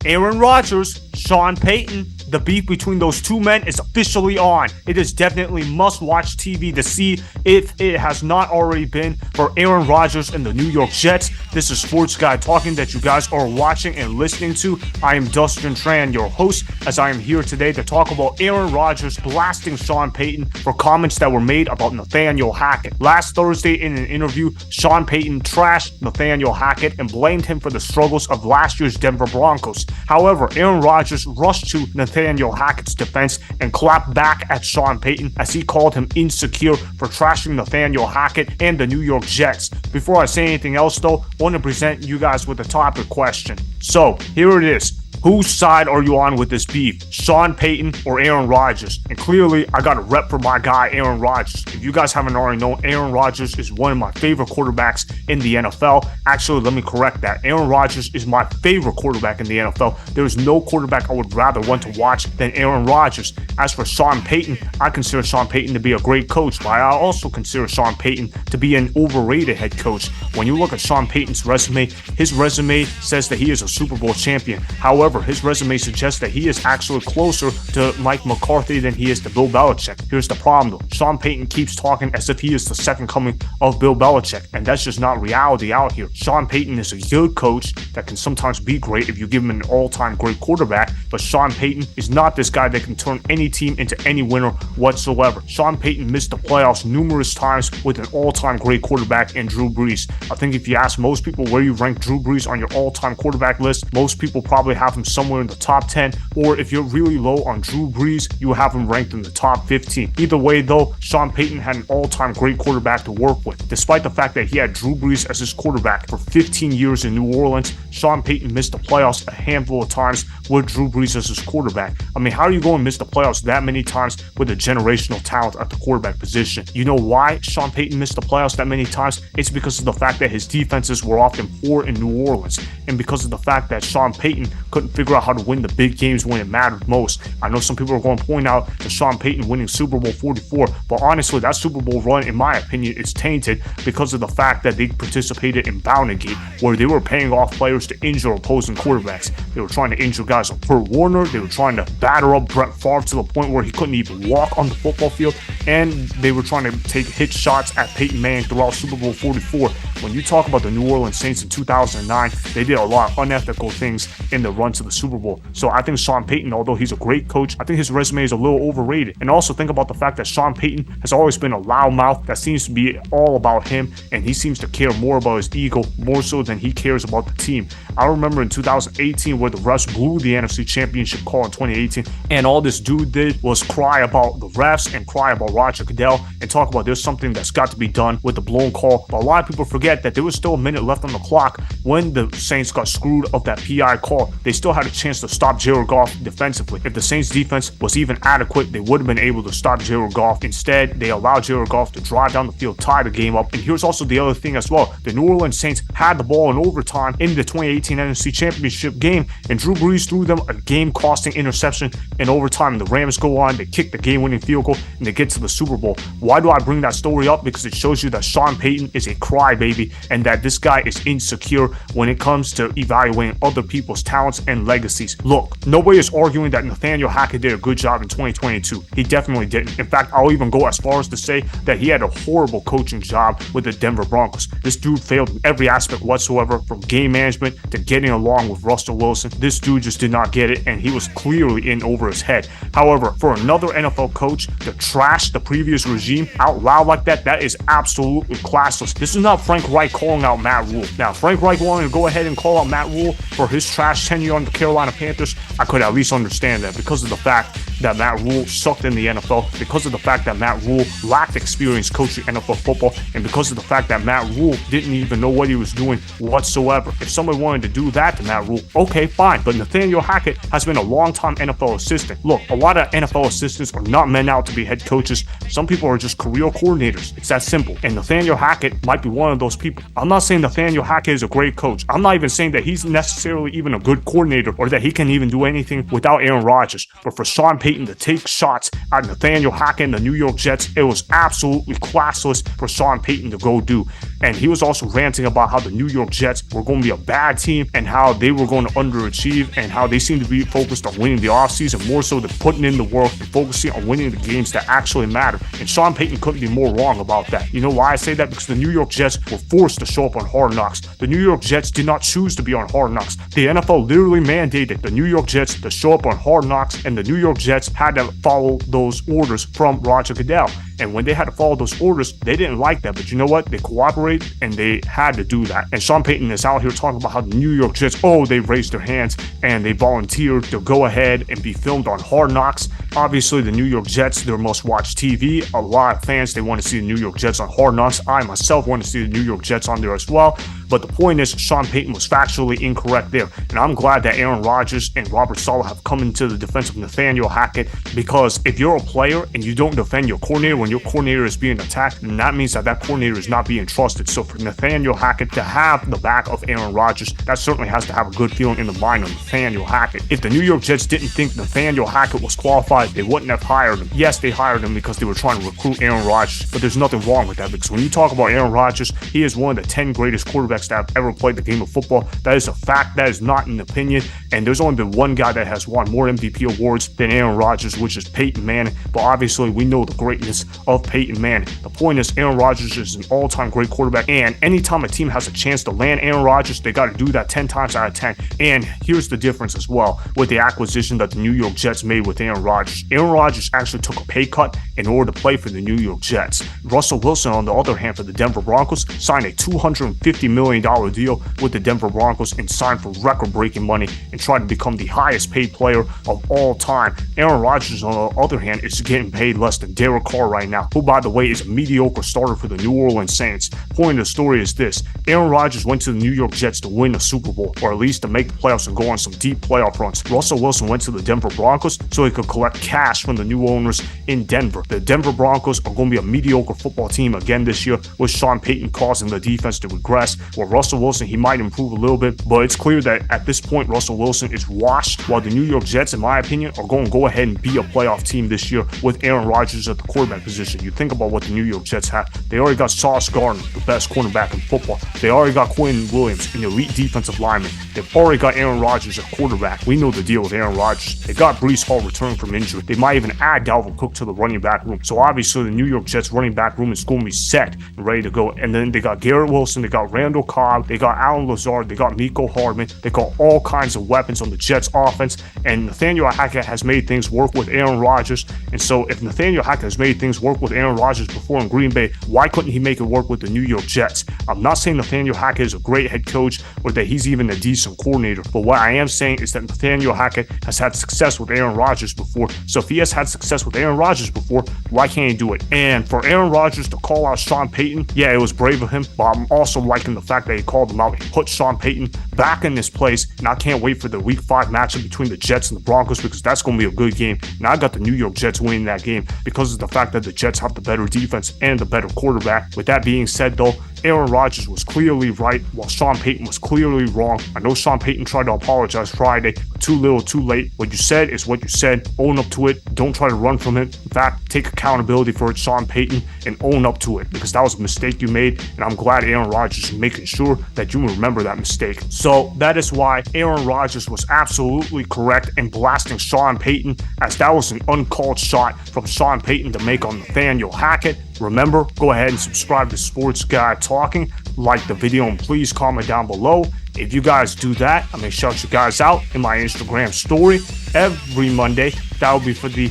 Aaron Rodgers, Sean Payton. The beef between those two men is officially on. It is definitely must-watch TV to see if it has not already been for Aaron Rodgers and the New York Jets. This is Sports Guy Talking that you guys are watching and listening to. I am Dustin Tran, your host, as I am here today to talk about Aaron Rodgers blasting Sean Payton for comments that were made about Nathaniel Hackett. Last Thursday in an interview, Sean Payton trashed Nathaniel Hackett and blamed him for the struggles of last year's Denver Broncos. However, Aaron Rodgers rushed to Nathaniel Hackett's defense and clapped back at Sean Payton as he called him insecure for trashing Nathaniel Hackett and the New York Jets. Before I say anything else though, I want to present you guys with a topic question. So, here it is. Whose side are you on with this beef? Sean Payton or Aaron Rodgers? And clearly, I got a rep for my guy, Aaron Rodgers. If you guys haven't already known, Aaron Rodgers is one of my favorite quarterbacks in the NFL. Actually, let me correct that. Aaron Rodgers is my favorite quarterback in the NFL. There is no quarterback I would rather want to watch than Aaron Rodgers. As for Sean Payton, I consider Sean Payton to be a great coach, but I also consider Sean Payton to be an overrated head coach. When you look at Sean Payton's resume, his resume says that he is a Super Bowl champion. However, his resume suggests that he is actually closer to Mike McCarthy than he is to Bill Belichick. Here's the problem though. Sean Payton keeps talking as if he is the second coming of Bill Belichick, and that's just not reality out here. Sean Payton is a good coach that can sometimes be great if you give him an all-time great quarterback, but Sean Payton is not this guy that can turn any team into any winner whatsoever. Sean Payton missed the playoffs numerous times with an all-time great quarterback in Drew Brees. I think if you ask most people where you rank Drew Brees on your all-time quarterback list, most people probably have him somewhere in the top 10, or if you're really low on Drew Brees, you have him ranked in the top 15. Either way though, Sean Payton had an all-time great quarterback to work with. Despite the fact that he had Drew Brees as his quarterback for 15 years in New Orleans, Sean Payton missed the playoffs a handful of times with Drew Brees as his quarterback. I mean, how are you going to miss the playoffs that many times with a generational talent at the quarterback position? You know why Sean Payton missed the playoffs that many times? It's because of the fact that his defenses were often poor in New Orleans, and because of the fact that Sean Payton couldn't figure out how to win the big games when it mattered most. I know some people are going to point out to Sean Payton winning Super Bowl 44, but honestly, that Super Bowl run, in my opinion, is tainted because of the fact that they participated in Bounty-Gate, where they were paying off players to injure opposing quarterbacks. They were trying to injure guys like Kurt Warner. They were trying to batter up Brett Favre to the point where he couldn't even walk on the football field, and they were trying to take hit shots at Peyton Manning throughout Super Bowl 44. When you talk about the New Orleans Saints in 2009, they did a lot of unethical things in the run to the Super Bowl. So I think Sean Payton, although he's a great coach, I think his resume is a little overrated. And also think about the fact that Sean Payton has always been a loudmouth that seems to be all about him, and he seems to care more about his ego more so than he cares about the team. I remember in 2018 where the refs blew the NFC Championship call in 2018, and all this dude did was cry about the refs and cry about Roger Goodell and talk about there's something that's got to be done with the blown call. But a lot of people forget that there was still a minute left on the clock when the Saints got screwed of that PI call. They still had a chance to stop Jared Goff defensively. If the Saints defense was even adequate, they would have been able to stop Jared Goff. Instead, they allowed Jared Goff to drive down the field, tie the game up. And here's also the other thing as well. The New Orleans Saints had the ball in overtime in the 2018 NFC Championship game, and Drew Brees threw them a game-costing interception in overtime. The Rams go on, they kick the game-winning field goal, and they get to the Super Bowl. Why do I bring that story up? Because it shows you that Sean Payton is a crybaby and that this guy is insecure when it comes to evaluating other people's talents and legacies. Look, nobody is arguing that Nathaniel Hackett did a good job in 2022. He definitely didn't. In fact, I'll even go as far as to say that he had a horrible coaching job with the Denver Broncos. This dude failed in every aspect whatsoever, from game management to getting along with Russell Wilson. This dude just did not get it, and he was clearly in over his head. However, for another NFL coach to trash the previous regime out loud like that, that is absolutely classless. This is not Frank Reich calling out Matt Rule. Now, Frank Reich wanted to go ahead and call out Matt Rule for his trash tenure on the Carolina Panthers. I could at least understand that because of the fact that Matt Rule sucked in the NFL, because of the fact that Matt Rule lacked experience coaching NFL football, and because of the fact that Matt Rule didn't even know what he was doing whatsoever. If somebody wanted to do that to Matt Rule, okay, fine. But Nathaniel Hackett has been a long-time NFL assistant. Look, a lot of NFL assistants are not meant out to be head coaches. Some people are just career coordinators. It's that simple. And Nathaniel Hackett might be one of those people. I'm not saying Nathaniel Hackett is a great coach. I'm not even saying that he's necessarily even a good coordinator or that he can even do anything without Aaron Rodgers. But for Sean Payton to take shots at Nathaniel Hackett and the New York Jets, it was absolutely classless for Sean Payton to go do. And he was also ranting about how the New York Jets were going to be a bad team and how they were going to underachieve and how they seem to be focused on winning the offseason more so than putting in the work and focusing on winning the games that actually matter. And Sean Payton couldn't be more wrong about that. You know why I say that? Because the New York Jets were forced to show up on Hard Knocks. The New York Jets did not choose to be on Hard Knocks. The NFL literally mandated the New York Jets to show up on Hard Knocks, and the New York Jets had to follow those orders from Roger Goodell. And when they had to follow those orders, they didn't like that. But you know what? They cooperated and they had to do that. And Sean Payton is out here talking about how the New York Jets, they raised their hands and they volunteered to go ahead and be filmed on Hard Knocks. Obviously, the New York Jets, they're must-watch TV. A lot of fans, they want to see the New York Jets on Hard Knocks. I myself want to see the New York Jets on there as well. But the point is, Sean Payton was factually incorrect there. And I'm glad that Aaron Rodgers and Robert Saleh have come into the defense of Nathaniel Hackett, because if you're a player and you don't defend your coordinator when your coordinator is being attacked, then that means that that coordinator is not being trusted. So for Nathaniel Hackett to have the back of Aaron Rodgers, that certainly has to have a good feeling in the mind of Nathaniel Hackett. If the New York Jets didn't think Nathaniel Hackett was qualified, they wouldn't have hired him. Yes, they hired him because they were trying to recruit Aaron Rodgers, but there's nothing wrong with that, because when you talk about Aaron Rodgers, he is one of the 10 greatest quarterbacks that have ever played the game of football. That is a fact. That is not an opinion. And there's only been one guy that has won more MVP awards than Aaron Rodgers, which is Peyton Manning. But obviously, we know the greatness of Peyton Manning. The point is, Aaron Rodgers is an all-time great quarterback. And anytime a team has a chance to land Aaron Rodgers, they got to do that 10 times out of 10. And here's the difference as well with the acquisition that the New York Jets made with Aaron Rodgers. Aaron Rodgers actually took a pay cut in order to play for the New York Jets. Russell Wilson, on the other hand, for the Denver Broncos, signed a $250 million deal with the Denver Broncos and signed for record-breaking money and tried to become the highest paid player of all time. Aaron Rodgers, on the other hand, is getting paid less than Derek Carr right now, who, by the way, is a mediocre starter for the New Orleans Saints. Point of the story is this: Aaron Rodgers went to the New York Jets to win a Super Bowl, or at least to make the playoffs and go on some deep playoff runs. Russell Wilson went to the Denver Broncos so he could collect cash from the new owners in Denver. The Denver Broncos are going to be a mediocre football team again this year, with Sean Payton causing the defense to regress. While Russell Wilson, he might improve a little bit, but it's clear that at this point, Russell Wilson is washed, while the New York Jets, in my opinion, are going to go ahead and be a playoff team this year with Aaron Rodgers at the quarterback position. You think about what the New York Jets have. They already got Sauce Gardner, the best cornerback in football. They already got Quinn Williams, an elite defensive lineman. They've already got Aaron Rodgers at quarterback. We know the deal with Aaron Rodgers. They got Breece Hall returning from injury. They might even add Dalvin Cook to the running back room. So obviously the New York Jets running back room is going to be set and ready to go. And then they got Garrett Wilson, they got Randall Cobb, they got Alan Lazard, they got Mecole Hardman. They got all kinds of weapons on the Jets offense. And Nathaniel Hackett has made things work with Aaron Rodgers. And so if Nathaniel Hackett has made things work with Aaron Rodgers before in Green Bay, why couldn't he make it work with the New York Jets? I'm not saying Nathaniel Hackett is a great head coach or that he's even a decent coordinator, but what I am saying is that Nathaniel Hackett has had success with Aaron Rodgers before. So if he has had success with Aaron Rodgers before, why can't he do it? And for Aaron Rodgers to call out Sean Payton, yeah, it was brave of him, but I'm also liking the fact that he called him out and put Sean Payton back in this place. And I can't wait for the Week 5 matchup between the Jets and the Broncos, because that's going to be a good game. And I got the New York Jets winning that game because of the fact that the Jets have the better defense and the better quarterback. With that being said, though, Aaron Rodgers was clearly right, while Sean Payton was clearly wrong. I know Sean Payton tried to apologize Friday, but too little, too late. What you said is what you said. Own up to it. Don't try to run from it. In fact, take accountability for it, Sean Payton, and own up to it, because that was a mistake you made, and I'm glad Aaron Rodgers is making sure that you remember that mistake. So that is why Aaron Rodgers was absolutely correct in blasting Sean Payton, as that was an uncalled shot from Sean Payton to make on Nathaniel Hackett. Remember, go ahead and subscribe to Sports Guy Talking, like the video, and please comment down below. If you guys do that, I'm going to shout you guys out in my Instagram story every Monday. That will be for the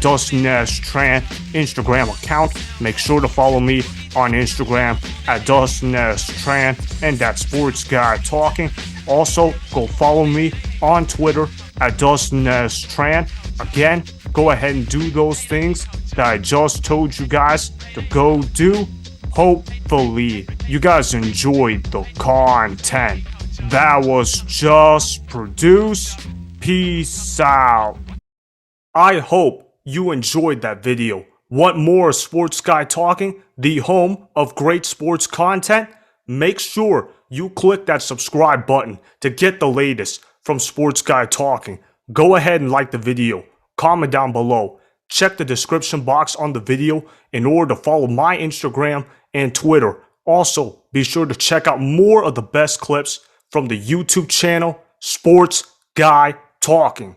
@Dustin Instagram account. Make sure to follow me on Instagram @Dustin and that's Sports Guy Talking. Also, go follow me on Twitter @Dustin Again, go ahead and do those things that I just told you guys to go do. Hopefully, you guys enjoyed the content that was just produced. Peace out. I hope you enjoyed that video. Want more Sports Guy Talking, the home of great sports content? Make sure you click that subscribe button to get the latest from Sports Guy Talking. Go ahead and like the video. Comment down below. Check the description box on the video in order to follow my Instagram and Twitter Also, be sure to check out more of the best clips from the YouTube channel, Sports Guy Talking.